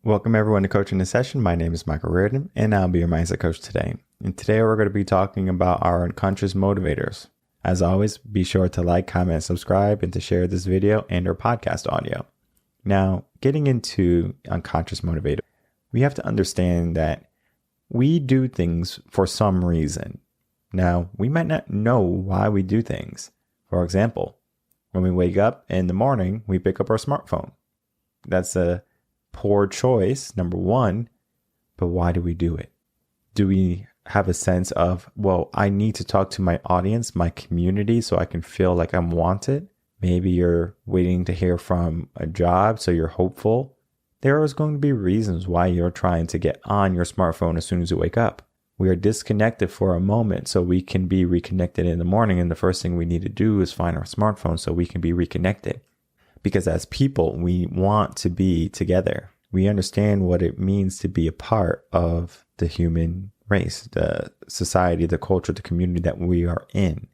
Welcome everyone to Coaching the Session. My name is Michael Rearden, and I'll be your mindset coach today. And today we're going to be talking about our unconscious motivators. As always, be sure to like, comment, subscribe, and to share this video and our podcast audio. Now, getting into unconscious motivators, we have to understand that we do things for some reason. Now, we might not know why we do things. For example, when we wake up in the morning, we pick up our smartphone. That's a poor choice, number one, but why do we do it? Do we have a sense of, well, I need to talk to my audience, my community, so I can feel like I'm wanted? Maybe you're waiting to hear from a job, so you're hopeful. There is going to be reasons why you're trying to get on your smartphone as soon as you wake up. We are disconnected for a moment so we can be reconnected in the morning, and the first thing we need to do is find our smartphone so we can be reconnected. Because as people, we want to be together. We understand what it means to be a part of the human race, the society, the culture, the community that we are in.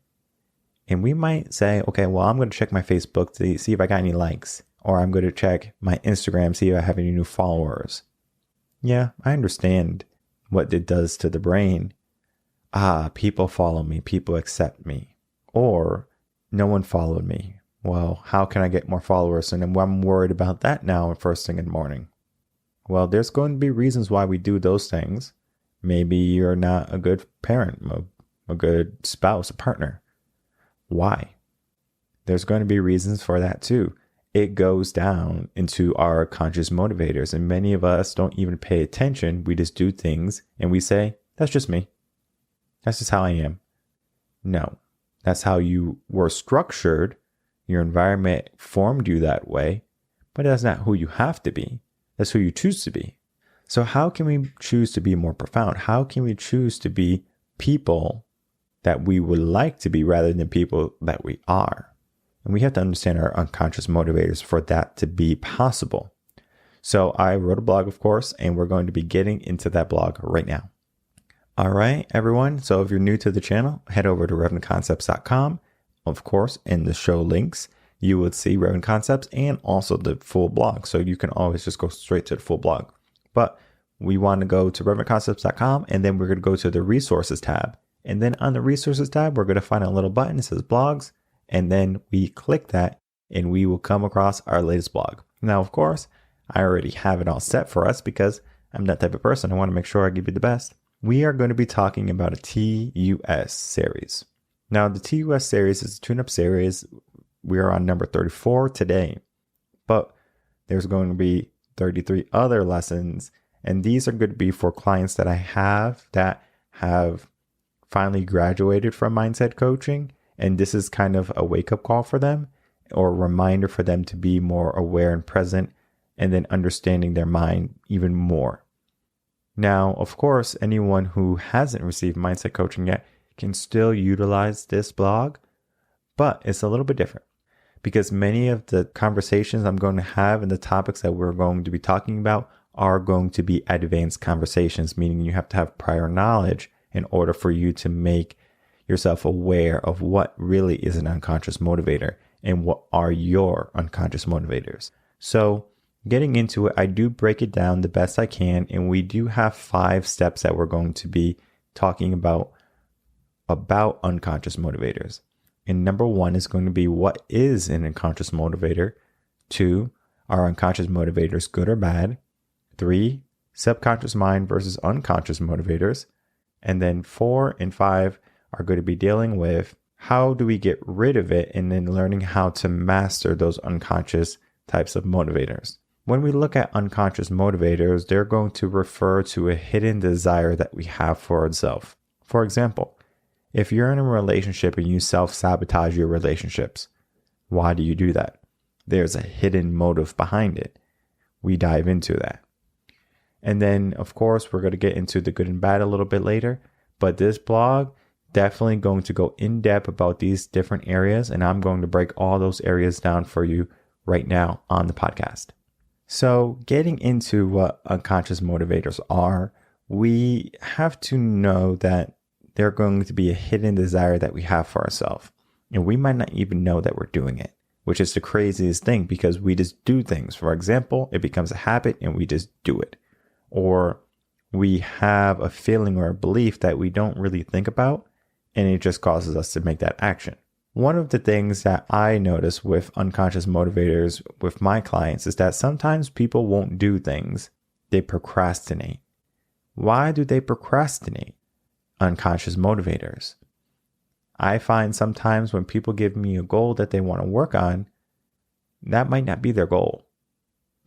And we might say, okay, well, I'm going to check my Facebook to see if I got any likes. Or I'm going to check my Instagram, see if I have any new followers. Yeah, I understand what it does to the brain. People follow me, people accept me. Or no one followed me. Well, how can I get more followers? And I'm worried about that now first thing in the morning. Well, there's going to be reasons why we do those things. Maybe you're not a good parent, a good spouse, a partner. Why? There's going to be reasons for that too. It goes down into our conscious motivators, and many of us don't even pay attention. We just do things and we say, that's just me. That's just how I am. No, that's how you were structured. Your environment formed you that way, but that's not who you have to be. That's who you choose to be. So how can we choose to be more profound? How can we choose to be people that we would like to be rather than people that we are? And we have to understand our unconscious motivators for that to be possible. So I wrote a blog, of course, and we're going to be getting into that blog right now. All right, everyone. So if you're new to the channel, head over to revenconcepts.com. Of course, in the show links, you would see Reven Concepts and also the full blog. So you can always just go straight to the full blog. But we want to go to revenconcepts.com, and then we're going to go to the resources tab. And then on the resources tab, we're going to find a little button that says blogs. And then we click that and we will come across our latest blog. Now, of course, I already have it all set for us because I'm that type of person. I want to make sure I give you the best. We are going to be talking about a TUS series. Now, the TUS series is a tune-up series. We are on number 34 today, but there's going to be 33 other lessons, and these are going to be for clients that I have that have finally graduated from mindset coaching, and this is kind of a wake-up call for them or a reminder for them to be more aware and present and then understanding their mind even more. Now, of course, anyone who hasn't received mindset coaching yet can still utilize this blog, but it's a little bit different because many of the conversations I'm going to have and the topics that we're going to be talking about are going to be advanced conversations, meaning you have to have prior knowledge in order for you to make yourself aware of what really is an unconscious motivator and what are your unconscious motivators. So getting into it, I do break it down the best I can, and we do have 5 steps that we're going to be talking about unconscious motivators. And number 1 is going to be, what is an unconscious motivator? 2, are unconscious motivators good or bad? 3, subconscious mind versus unconscious motivators. And then 4 and 5 are going to be dealing with how do we get rid of it and then learning how to master those unconscious types of motivators. When we look at unconscious motivators, they're going to refer to a hidden desire that we have for ourselves. For example, if you're in a relationship and you self-sabotage your relationships, why do you do that? There's a hidden motive behind it. We dive into that. And then, of course, we're going to get into the good and bad a little bit later. But this blog definitely going to go in depth about these different areas. And I'm going to break all those areas down for you right now on the podcast. So getting into what unconscious motivators are, we have to know that they're going to be a hidden desire that we have for ourselves. And we might not even know that we're doing it. which is the craziest thing because we just do things. For example, it becomes a habit and we just do it. Or we have a feeling or a belief that we don't really think about, and it just causes us to make that action. One of the things that I notice with unconscious motivators with my clients is that sometimes people won't do things. They procrastinate. Why do they procrastinate? Unconscious motivators. I find sometimes when people give me a goal that they want to work on, that might not be their goal.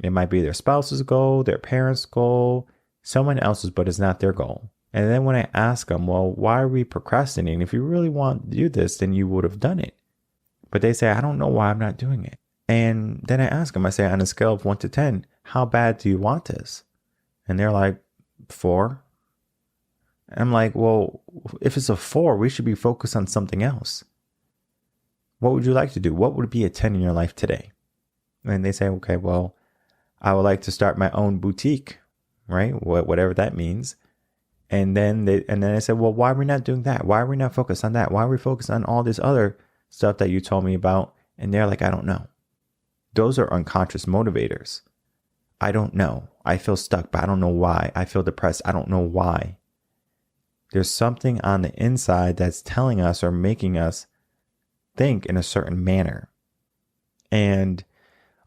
It might be their spouse's goal, their parents' goal, someone else's, but it's not their goal. And then when I ask them, well, why are we procrastinating? If you really want to do this, then you would have done it. But they say, I don't know why I'm not doing it. And then I ask them, I say, on a scale of 1 to 10, how bad do you want this? And they're like, 4. And I'm like, well, if it's a 4, we should be focused on something else. What would you like to do? What would be a 10 in your life today? And they say, okay, well, I would like to start my own boutique, right? Whatever that means. And then I said, well, why are we not doing that? Why are we not focused on that? Why are we focused on all this other stuff that you told me about? And they're like, I don't know. Those are unconscious motivators. I don't know. I feel stuck, but I don't know why. I feel depressed. I don't know why. There's something on the inside that's telling us or making us think in a certain manner. And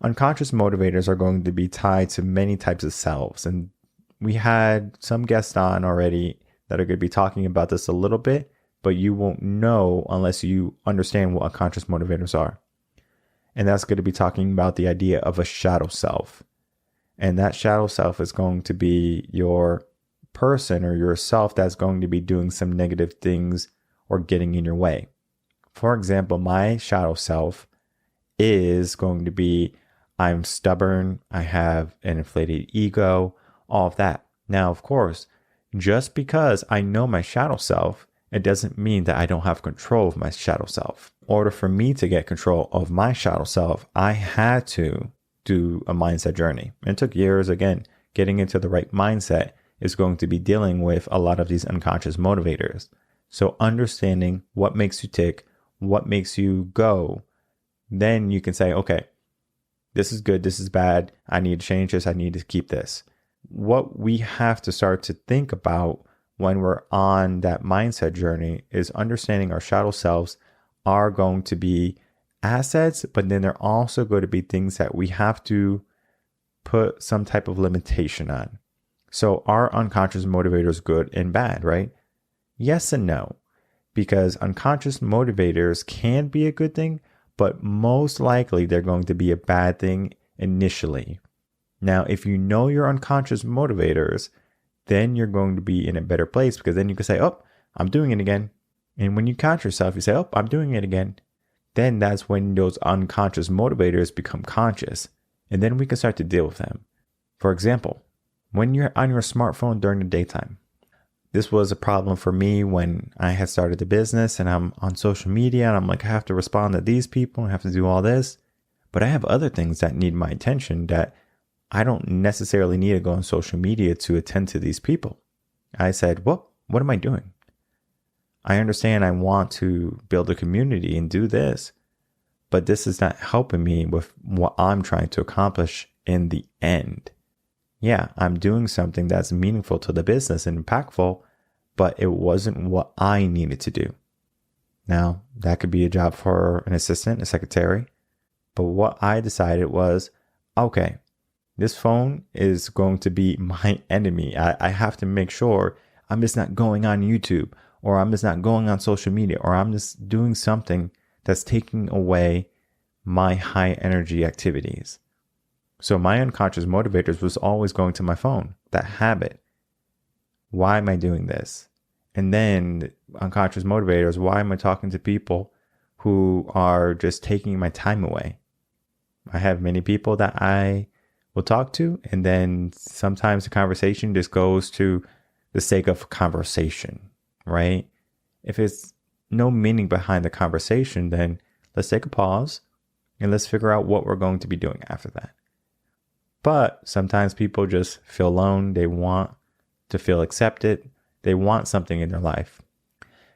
unconscious motivators are going to be tied to many types of selves. And we had some guests on already that are going to be talking about this a little bit, but you won't know unless you understand what unconscious motivators are. And that's going to be talking about the idea of a shadow self. And that shadow self is going to be your person or yourself that's going to be doing some negative things or getting in your way. For example, my shadow self is going to be, I'm stubborn, I have an inflated ego, all of that. Now, of course, just because I know my shadow self, it doesn't mean that I don't have control of my shadow self. In order for me to get control of my shadow self, I had to do a mindset journey. It took years. Again, getting into the right mindset is going to be dealing with a lot of these unconscious motivators. So understanding what makes you tick, what makes you go, then you can say, okay, this is good, this is bad, I need to change this, I need to keep this. What we have to start to think about when we're on that mindset journey is understanding our shadow selves are going to be assets, but then they're also going to be things that we have to put some type of limitation on. So are unconscious motivators good and bad, right? Yes and no, because unconscious motivators can be a good thing, but most likely they're going to be a bad thing initially. Now, if you know your unconscious motivators, then you're going to be in a better place because then you can say, oh, I'm doing it again. And when you catch yourself, you say, oh, I'm doing it again. Then that's when those unconscious motivators become conscious. And then we can start to deal with them. For example, when you're on your smartphone during the daytime, this was a problem for me when I had started the business and I'm on social media and I'm like, I have to respond to these people, I have to do all this. But I have other things that need my attention that I don't necessarily need to go on social media to attend to these people. I said, well, what am I doing? I understand I want to build a community and do this, but this is not helping me with what I'm trying to accomplish in the end. Yeah, I'm doing something that's meaningful to the business and impactful, but it wasn't what I needed to do. Now, that could be a job for an assistant, a secretary, but what I decided was, okay, this phone is going to be my enemy. I have to make sure I'm just not going on YouTube, or I'm just not going on social media, or I'm just doing something that's taking away my high energy activities. So my unconscious motivators was always going to my phone, that habit. Why am I doing this? And then unconscious motivators, why am I talking to people who are just taking my time away? I have many people that I will talk to, and then sometimes the conversation just goes to the sake of conversation, right? If it's no meaning behind the conversation, then let's take a pause and let's figure out what we're going to be doing after that. But sometimes people just feel alone. They want to feel accepted. They want something in their life.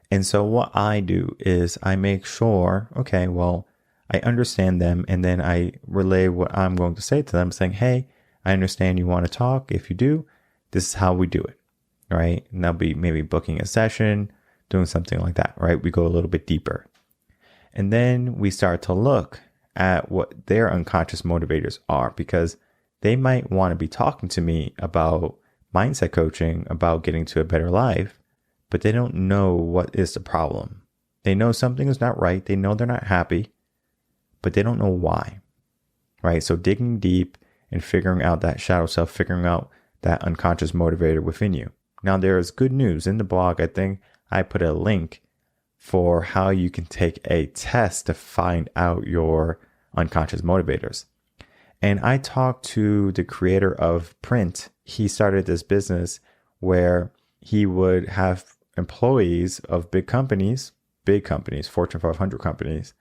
And so what I do is I make sure, okay, well, I understand them, and then I relay what I'm going to say to them, saying, hey, I understand you want to talk. If you do, this is how we do it, right? And that'll be maybe booking a session, doing something like that, right? We go a little bit deeper. And then we start to look at what their unconscious motivators are, because they might want to be talking to me about mindset coaching, about getting to a better life, but they don't know what is the problem. They know something is not right. They know they're not happy, but they don't know why, right? So digging deep and figuring out that shadow self, figuring out that unconscious motivator within you. Now, there is good news in the blog. I think I put a link for how you can take a test to find out your unconscious motivators. And I talked to the creator of Print. He started this business where he would have employees of big companies, Fortune 500 companies,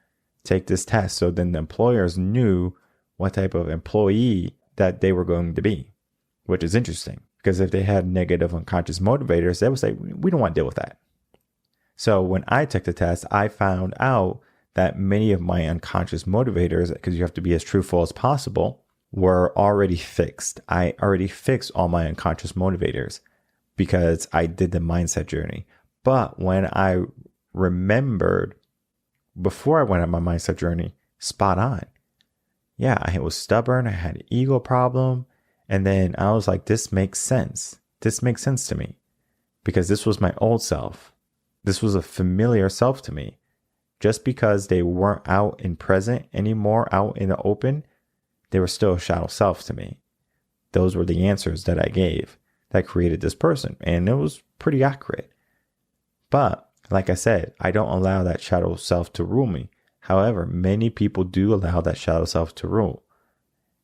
take this test. So then the employers knew what type of employee that they were going to be, which is interesting, because if they had negative unconscious motivators, they would say, we don't want to deal with that. So when I took the test, I found out that many of my unconscious motivators, because you have to be as truthful as possible, were already fixed. I already fixed all my unconscious motivators because I did the mindset journey. But when I remembered before I went on my mindset journey, spot on. Yeah, I was stubborn. I had an ego problem. And then I was like, this makes sense. This makes sense to me, because this was my old self. This was a familiar self to me. Just because they weren't out and present anymore, out in the open, they were still a shadow self to me. Those were the answers that I gave that created this person. And it was pretty accurate. But like I said, I don't allow that shadow self to rule me. However, many people do allow that shadow self to rule.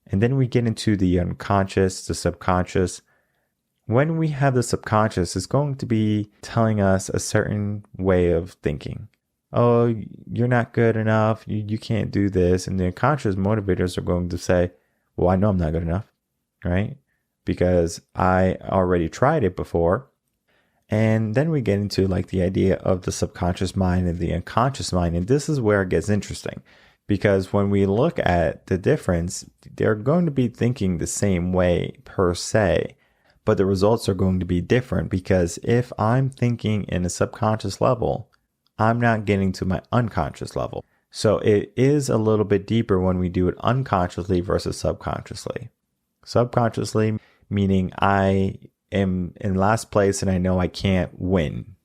And then we get into the unconscious, the subconscious. When we have the subconscious, it's going to be telling us a certain way of thinking. Oh, you're not good enough. You can't do this. And the unconscious motivators are going to say, well, I know I'm not good enough, right? Because I already tried it before. And then we get into like the idea of the subconscious mind and the unconscious mind. And this is where it gets interesting, because when we look at the difference, they're going to be thinking the same way per se, but the results are going to be different, because if I'm thinking in a subconscious level, I'm not getting to my unconscious level. So it is a little bit deeper when we do it unconsciously versus subconsciously. Subconsciously, meaning I am in last place and I know I can't win.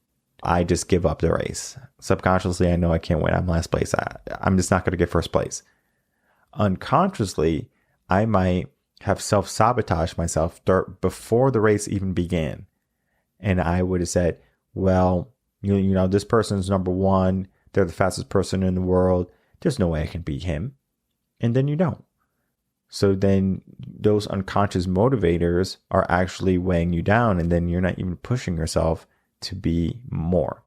I just give up the race. Subconsciously, I know I can't win. I'm last place. I'm just not going to get first place. Unconsciously, I might have self-sabotaged myself before the race even began. And I would have said, well, you know, this person's number one. They're the fastest person in the world. There's no way I can beat him. And then you don't. So then those unconscious motivators are actually weighing you down, and then you're not even pushing yourself to be more.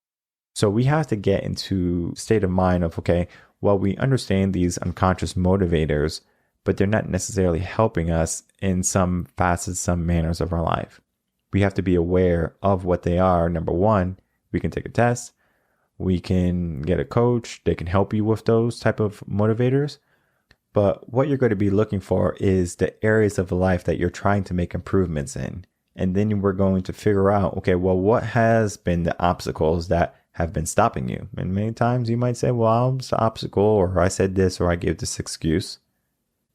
So we have to get into state of mind of, okay, well, we understand these unconscious motivators, but they're not necessarily helping us in some facets, some manners of our life. We have to be aware of what they are. Number one, we can take a test. We can get a coach. They can help you with those type of motivators. But what you're going to be looking for is the areas of life that you're trying to make improvements in. And then we're going to figure out, okay, well, what has been the obstacles that have been stopping you? And many times you might say, well, it's the obstacle, or I said this, or I gave this excuse.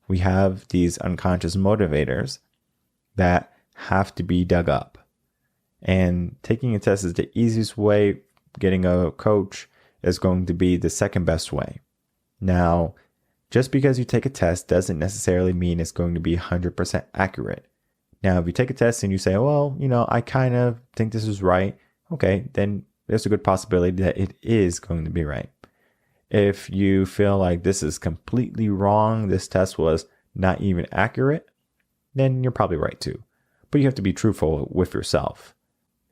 We have these unconscious motivators that have to be dug up. And taking a test is the easiest way. Getting a coach is going to be the second best way. Now, just because you take a test doesn't necessarily mean it's going to be 100% accurate. Now, if you take a test and you say, well, you know, I kind of think this is right, okay, then there's a good possibility that it is going to be right. If you feel like this is completely wrong, this test was not even accurate, then you're probably right too. But you have to be truthful with yourself.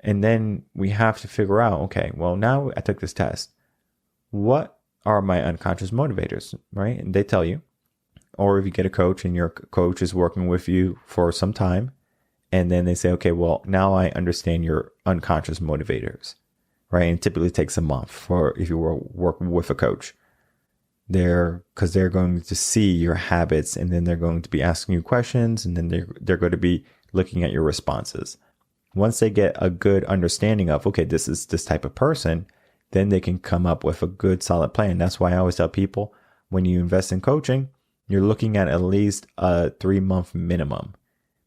And then we have to figure out, okay, well, now I took this test. What are my unconscious motivators, right? And they tell you. Or if you get a coach and your coach is working with you for some time, and then they say, okay, well, now I understand your unconscious motivators, right? And typically takes a month for if you were working with a coach. They're going to see your habits, and then they're going to be asking you questions, and then they're going to be looking at your responses. Once they get a good understanding of, okay, this is this type of person, then they can come up with a good solid plan. That's why I always tell people, when you invest in coaching, you're looking at least a 3-month minimum.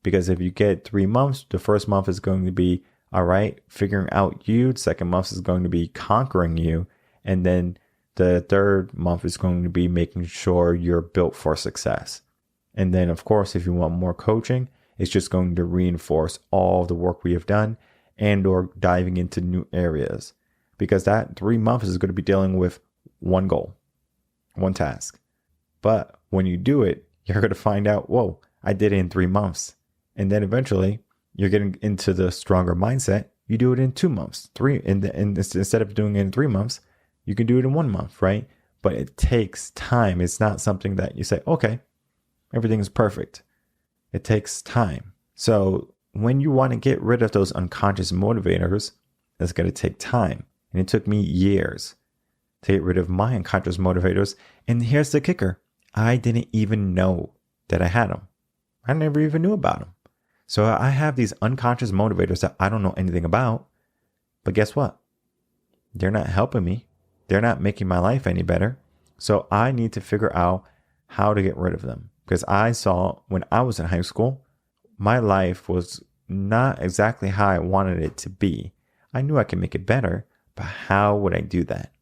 Because if you get 3 months, the first month is going to be, all right, figuring out you. The second month is going to be conquering you. And then the third month is going to be making sure you're built for success. And then, of course, if you want more coaching, it's just going to reinforce all the work we have done and or diving into new areas. Because that 3 months is going to be dealing with one goal, one task. But when you do it, you're going to find out, whoa, I did it in 3 months. And then eventually you're getting into the stronger mindset. You do it in 2 months, and instead of doing it in 3 months, you can do it in 1 month, right? But it takes time. It's not something that you say, okay, everything is perfect. It takes time. So when you want to get rid of those unconscious motivators, it's going to take time. And it took me years to get rid of my unconscious motivators. And here's the kicker. I didn't even know that I had them. I never even knew about them. So I have these unconscious motivators that I don't know anything about. But guess what? They're not helping me. They're not making my life any better. So I need to figure out how to get rid of them. Because I saw when I was in high school, my life was not exactly how I wanted it to be. I knew I could make it better, but how would I do that?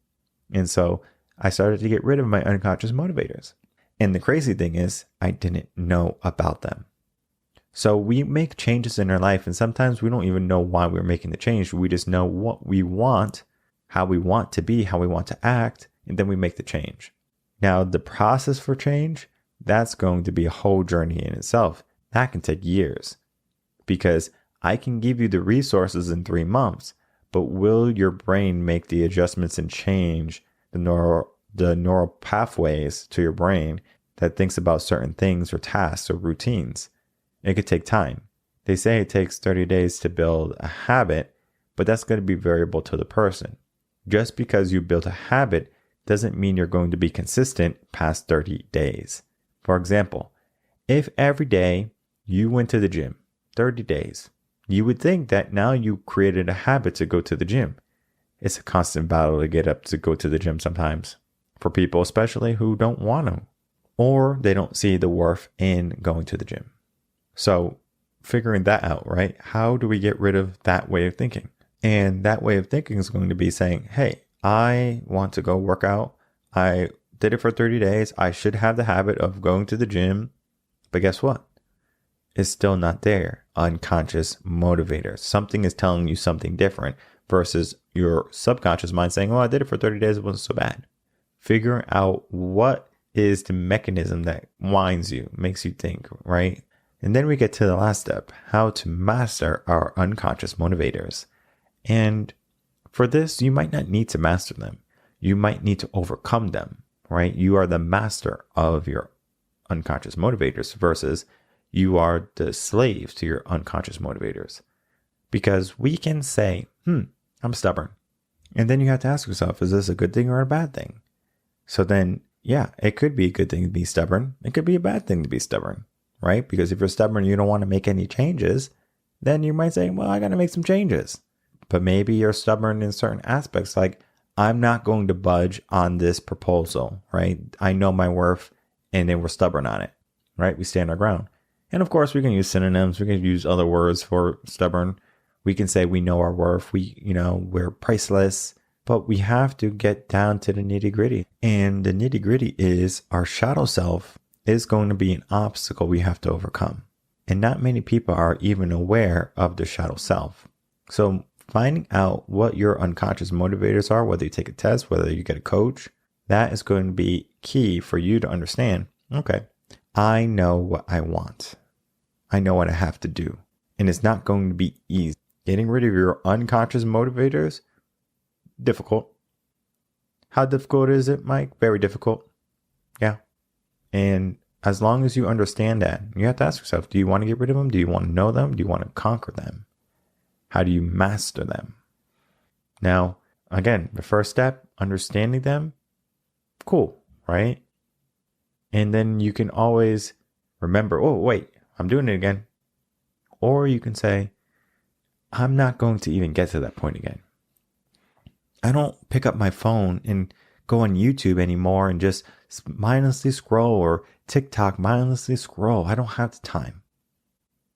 And so I started to get rid of my unconscious motivators. And the crazy thing is, I didn't know about them. So we make changes in our life, and sometimes we don't even know why we're making the change. We just know what we want, how we want to be, how we want to act, and then we make the change. Now, the process for change, that's going to be a whole journey in itself. That can take years, because I can give you the resources in 3 months, but will your brain make the adjustments and change the neural pathways to your brain that thinks about certain things or tasks or routines? It could take time. They say it takes 30 days to build a habit, but that's going to be variable to the person. Just because you built a habit doesn't mean you're going to be consistent past 30 days. For example, if every day you went to the gym 30 days, you would think that now you created a habit to go to the gym. It's a constant battle to get up to go to the gym sometimes, for people especially who don't want to, or they don't see the worth in going to the gym. So figuring that out, right? How do we get rid of that way of thinking? And that way of thinking is going to be saying, hey, I want to go work out. I did it for 30 days. I should have the habit of going to the gym. But guess what? It's still not there. Unconscious motivators. Something is telling you something different versus your subconscious mind saying, oh, I did it for 30 days. It wasn't so bad. Figuring out what is the mechanism that winds you, makes you think, right? And then we get to the last step, how to master our unconscious motivators. And for this, you might not need to master them. You might need to overcome them, right? You are the master of your unconscious motivators versus you are the slave to your unconscious motivators. Because we can say, I'm stubborn. And then you have to ask yourself, is this a good thing or a bad thing? So then, yeah, it could be a good thing to be stubborn. It could be a bad thing to be stubborn, right? Because if you're stubborn and you don't want to make any changes, then you might say, well, I got to make some changes. But maybe you're stubborn in certain aspects, like I'm not going to budge on this proposal, right? I know my worth, and then we're stubborn on it, right? We stand our ground. And of course, we can use synonyms. We can use other words for stubborn. We can say we know our worth. We're priceless. But we have to get down to the nitty gritty. And the nitty gritty is our shadow self is going to be an obstacle we have to overcome. And not many people are even aware of the shadow self. So finding out what your unconscious motivators are, whether you take a test, whether you get a coach, that is going to be key for you to understand, okay, I know what I want. I know what I have to do. And it's not going to be easy. Getting rid of your unconscious motivators, difficult. How difficult is it, Mike? Very difficult. Yeah. And as long as you understand that, you have to ask yourself, do you want to get rid of them? Do you want to know them? Do you want to conquer them? How do you master them? Now, again, the first step, understanding them, cool. right? And then you can always remember, oh, wait, I'm doing it again. Or you can say, I'm not going to even get to that point again. I don't pick up my phone and go on YouTube anymore and just mindlessly scroll, or TikTok mindlessly scroll. I don't have the time.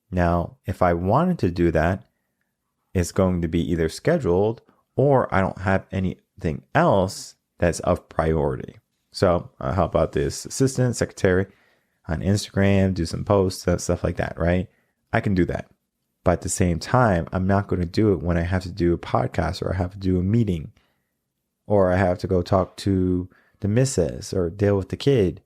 Now, if I wanted to do that, it's going to be either scheduled or I don't have anything else that's of priority. So I'll help out this assistant, secretary on Instagram, do some posts, stuff like that, right? I can do that. But at the same time, I'm not going to do it when I have to do a podcast, or I have to do a meeting, or I have to go talk to the missus or deal with the kid.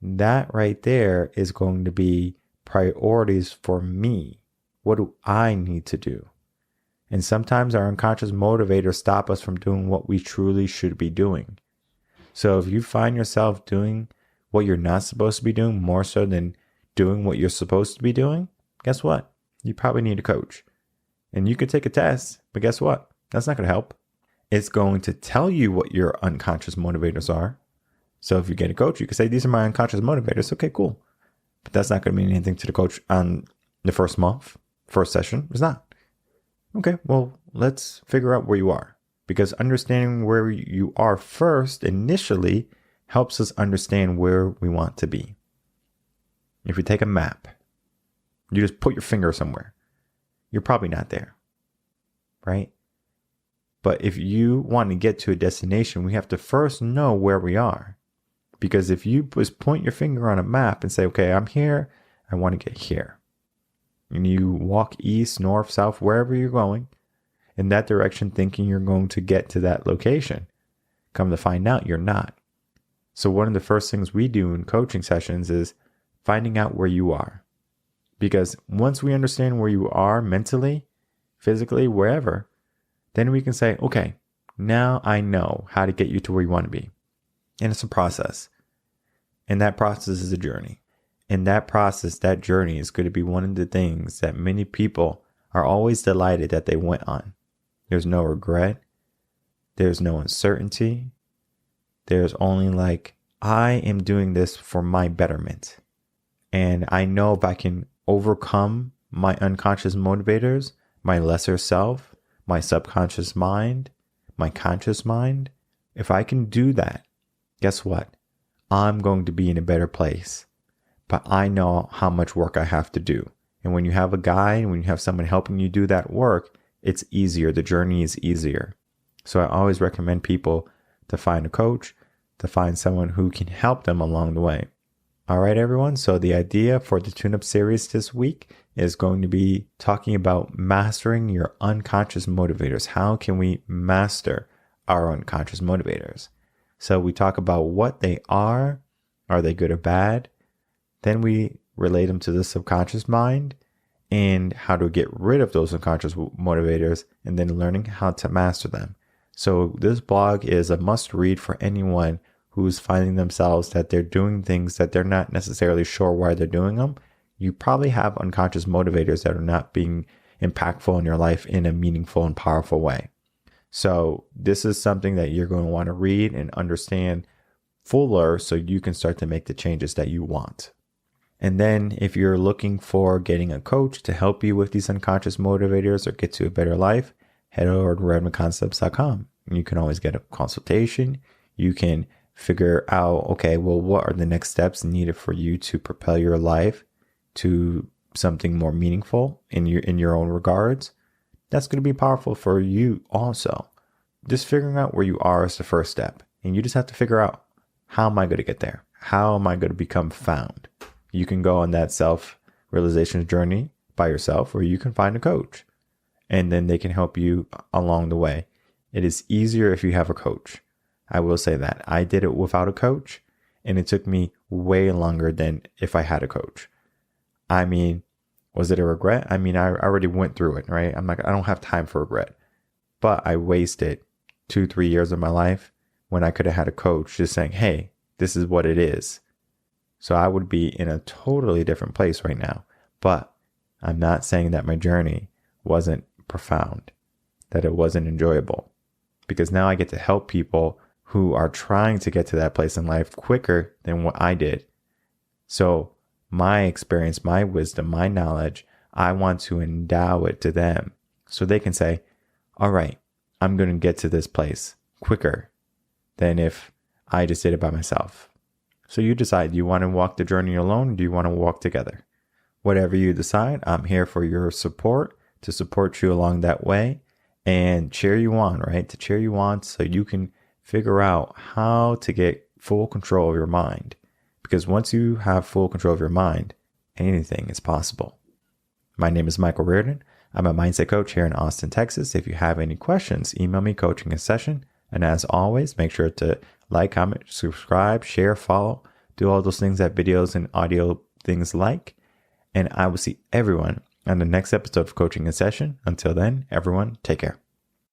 That right there is going to be priorities for me. What do I need to do? And sometimes our unconscious motivators stop us from doing what we truly should be doing. So if you find yourself doing what you're not supposed to be doing more so than doing what you're supposed to be doing, guess what? You probably need a coach. And you could take a test, but guess what? That's not going to help. It's going to tell you what your unconscious motivators are. So if you get a coach, you can say, these are my unconscious motivators. Okay, cool. But that's not going to mean anything to the coach on the first month, first session. It's not. Okay, well, let's figure out where you are. Because understanding where you are first initially helps us understand where we want to be. If you take a map, you just put your finger somewhere, you're probably not there, right? But if you want to get to a destination, we have to first know where we are. Because if you just point your finger on a map and say, okay, I'm here, I want to get here. And you walk east, north, south, wherever you're going in that direction, thinking you're going to get to that location. Come to find out you're not. So one of the first things we do in coaching sessions is finding out where you are. Because once we understand where you are mentally, physically, wherever, then we can say, okay, now I know how to get you to where you want to be. And it's a process. And that process is a journey. And that process, that journey is going to be one of the things that many people are always delighted that they went on. There's no regret. There's no uncertainty. There's only like, I am doing this for my betterment. And I know if I can overcome my unconscious motivators, my lesser self, my subconscious mind, my conscious mind, if I can do that, guess what? I'm going to be in a better place. But I know how much work I have to do. And when you have a guide, when you have someone helping you do that work, it's easier. The journey is easier. So I always recommend people to find a coach, to find someone who can help them along the way. All right, everyone. So the idea for the tune-up series this week is going to be talking about mastering your unconscious motivators. How can we master our unconscious motivators? So we talk about what they are. Are they good or bad? Then we relate them to the subconscious mind and how to get rid of those unconscious motivators, and then learning how to master them. So this blog is a must read for anyone who's finding themselves that they're doing things that they're not necessarily sure why they're doing them. You probably have unconscious motivators that are not being impactful in your life in a meaningful and powerful way. So this is something that you're going to want to read and understand fuller so you can start to make the changes that you want. And then if you're looking for getting a coach to help you with these unconscious motivators or get to a better life, head over to revenconcepts.com. You can always get a consultation. You can figure out, okay, well, what are the next steps needed for you to propel your life to something more meaningful in your own regards? That's going to be powerful for you also. Just figuring out where you are is the first step. And you just have to figure out, how am I going to get there? How am I going to become found? You can go on that self-realization journey by yourself, or you can find a coach and then they can help you along the way. It is easier if you have a coach. I will say that. I did it without a coach and it took me way longer than if I had a coach. I mean, was it a regret? I mean, I already went through it, right? I'm like, I don't have time for regret. But I wasted 2-3 years of my life when I could have had a coach just saying, hey, this is what it is. So I would be in a totally different place right now. But I'm not saying that my journey wasn't profound, that it wasn't enjoyable. Because now I get to help people who are trying to get to that place in life quicker than what I did. So my experience, my wisdom, my knowledge, I want to endow it to them so they can say, all right, I'm going to get to this place quicker than if I just did it by myself. So you decide, do you want to walk the journey alone or do you want to walk together? Whatever you decide, I'm here for your support, to support you along that way and cheer you on, right? To cheer you on so you can figure out how to get full control of your mind. Because once you have full control of your mind, anything is possible. My name is Michael Rearden. I'm a mindset coach here in Austin, Texas. If you have any questions, email me coaching a session. And as always, make sure to like, comment, subscribe, share, follow, do all those things that videos and audio things like. And I will see everyone on the next episode of Coaching a Session. Until then, everyone, take care.